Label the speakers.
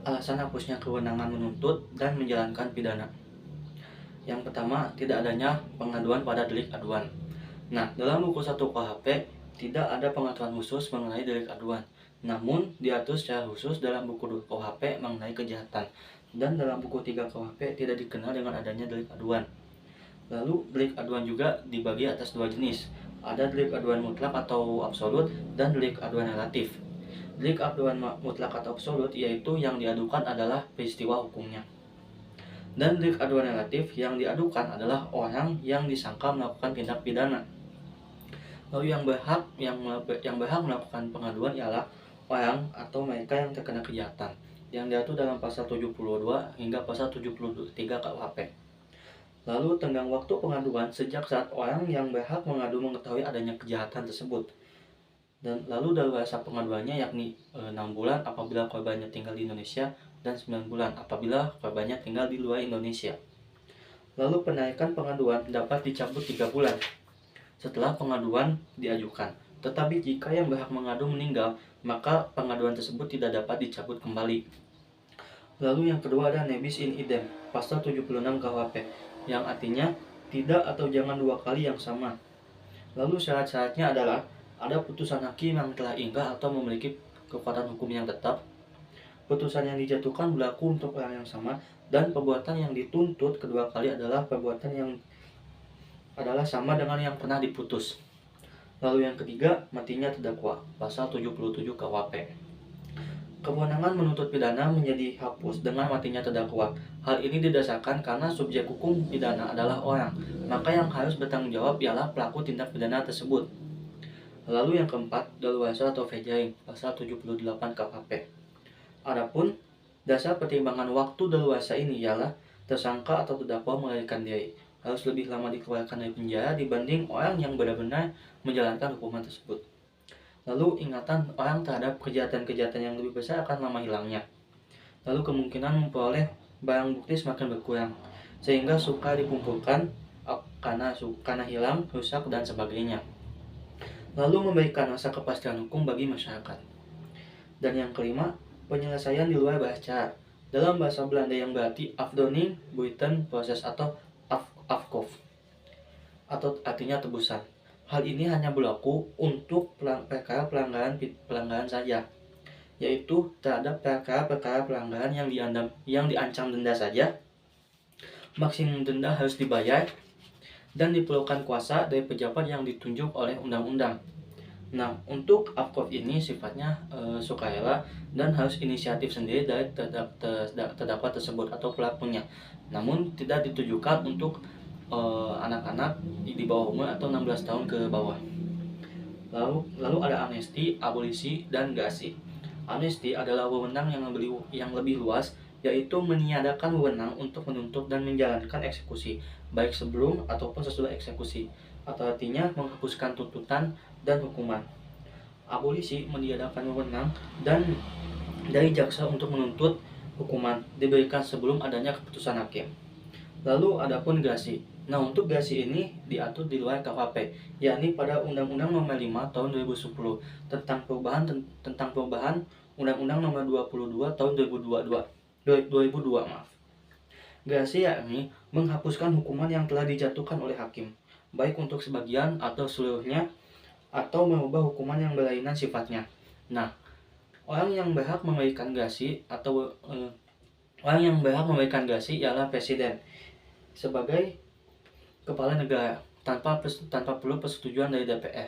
Speaker 1: Alasan hapusnya kewenangan menuntut dan menjalankan pidana. Yang pertama, tidak adanya pengaduan pada delik aduan. Nah, dalam buku 1 KUHP tidak ada pengaturan khusus mengenai delik aduan. Namun, diatur secara khusus dalam buku 2 KUHP mengenai kejahatan. Dan dalam buku 3 KUHP tidak dikenal dengan adanya delik aduan. Lalu, delik aduan juga dibagi atas 2 jenis. Ada delik aduan mutlak atau absolut dan delik aduan relatif. Delik aduan mutlak atau absolut yaitu yang diadukan adalah peristiwa hukumnya. Dan delik aduan relatif yang diadukan adalah orang yang disangka melakukan tindak pidana. Lalu yang berhak melakukan pengaduan ialah orang atau mereka yang terkena kejahatan yang diatur dalam pasal 72 hingga pasal 73 KUHP. Lalu tenggang waktu pengaduan sejak saat orang yang berhak mengadu mengetahui adanya kejahatan tersebut. Dan lalu daluarsa pengaduannya yakni 6 bulan apabila korbannya tinggal di Indonesia dan 9 bulan apabila korbannya tinggal di luar Indonesia. Lalu penaikan pengaduan dapat dicabut 3 bulan setelah pengaduan diajukan. Tetapi jika yang berhak mengadu meninggal, maka pengaduan tersebut tidak dapat dicabut kembali. Lalu yang kedua ada nebis in idem, pasal 76 KUHP, yang artinya tidak atau jangan 2 kali yang sama. Lalu syarat-syaratnya adalah ada putusan hakim yang telah inkrah atau memiliki kekuatan hukum yang tetap, putusan yang dijatuhkan berlaku untuk orang yang sama, dan perbuatan yang dituntut kedua kali adalah perbuatan yang adalah sama dengan yang pernah diputus. Lalu yang ketiga, matinya terdakwa, pasal 77 KUHP. Kewenangan menuntut pidana menjadi hapus dengan matinya terdakwa. Hal ini didasarkan karena subjek hukum pidana adalah orang, maka yang harus bertanggung jawab ialah pelaku tindak pidana tersebut. Lalu yang keempat, daluarsa atau fejaing, pasal 78 KUHP. Adapun dasar pertimbangan waktu daluarsa ini ialah tersangka atau terdakwa melarikan diri harus lebih lama dikeluarkan dari penjara dibanding orang yang benar-benar menjalankan hukuman tersebut. Lalu ingatan orang terhadap kejahatan-kejahatan yang lebih besar akan lama hilangnya. Lalu kemungkinan memperoleh barang bukti semakin berkurang, sehingga suka dikumpulkan karena hilang, rusak, dan sebagainya. Lalu memberikan rasa kepastian hukum bagi masyarakat. Dan yang kelima, penyelesaian di luar bahasa. Dalam bahasa Belanda yang berarti afdoning, buiten, proses atau afkof, atau artinya tebusan. Hal ini hanya berlaku untuk perkara pelanggaran saja, yaitu terhadap perkara pelanggaran yang diancam denda saja. Maksimum denda harus dibayar dan diperlukan kuasa dari pejabat yang ditunjuk oleh undang-undang. Nah, untuk afkof ini sifatnya sukarela dan harus inisiatif sendiri dari terdakwa tersebut atau pelakunya. Namun tidak ditujukan untuk anak-anak di bawah umur atau 16 tahun ke bawah. Lalu ada amnesti, abolisi, dan gerasi. Amnesti adalah wewenang yang lebih luas, yaitu meniadakan wewenang untuk menuntut dan menjalankan eksekusi, baik sebelum ataupun sesudah eksekusi, atau artinya menghapuskan tuntutan dan hukuman. Abolisi meniadakan wewenang dan dari jaksa untuk menuntut hukuman diberikan sebelum adanya keputusan hakim. Lalu adapun gerasi. Nah, untuk gerasi ini diatur di luar KUHP, yakni pada Undang-Undang Nomor 5 Tahun 2010 tentang perubahan Undang-Undang Nomor 22 Tahun 2002, maaf. Gerasi yakni menghapuskan hukuman yang telah dijatuhkan oleh hakim, baik untuk sebagian atau seluruhnya, atau mengubah hukuman yang berlainan sifatnya. Nah, orang yang berhak memberikan gerasi ialah presiden sebagai kepala negara tanpa perlu persetujuan dari DPR.